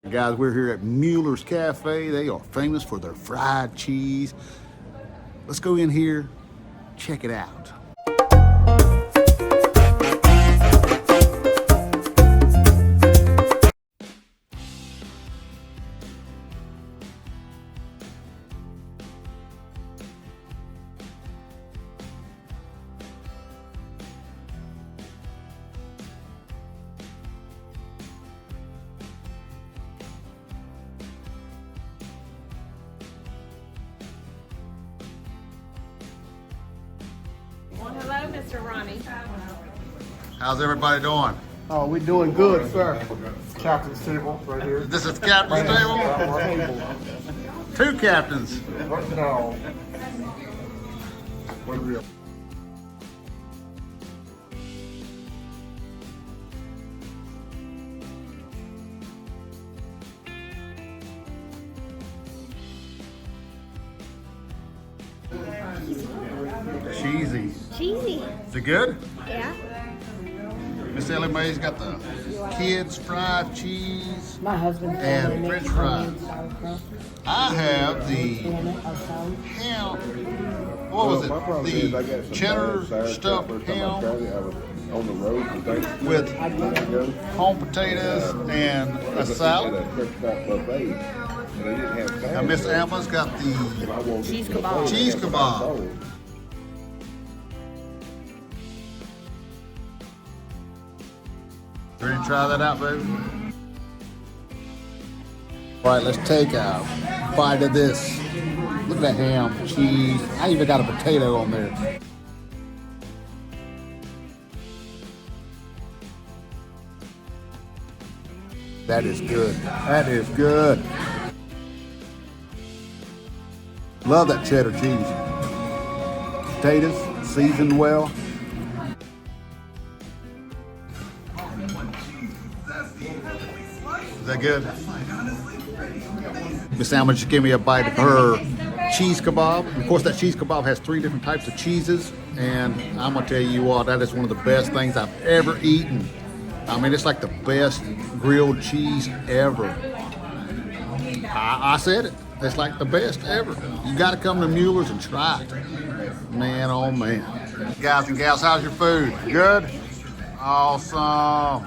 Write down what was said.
Guys, we're here at Muller's Cafe. They are famous for their fried cheese. Let's go in here, check it out. Well, hello, Mr. Ronnie. How's everybody doing? Oh, we're doing good, sir. Captain's table right here. This is Captain's table? Two captains. No. We're real. Cheesy. Cheesy. Is it good? Yeah. Miss Ellie Mae's got the kids fried cheese My husband and French fries. I have the ham. What was it? The cheddar stuffed ham on the road with home potatoes and a salad. Now Miss Alma's got the cheese kebab. cheese kebab. Ready to try that out, baby? All right, let's take a bite of this. Look at that ham, cheese. I even got a potato on there. That is good. That is good. Love that cheddar cheese. Potatoes, seasoned well. Is that good? Miss Alma just gave me a bite of her cheese kebab. Of course, that cheese kebab has 3 different types of cheeses, and I'm gonna tell you what, that is one of the best things I've ever eaten. I mean, it's like the best grilled cheese ever. I said it. It's like the best ever. You got to come to Muller's and try it. Man, oh man. Guys and gals, how's your food? Good? Awesome.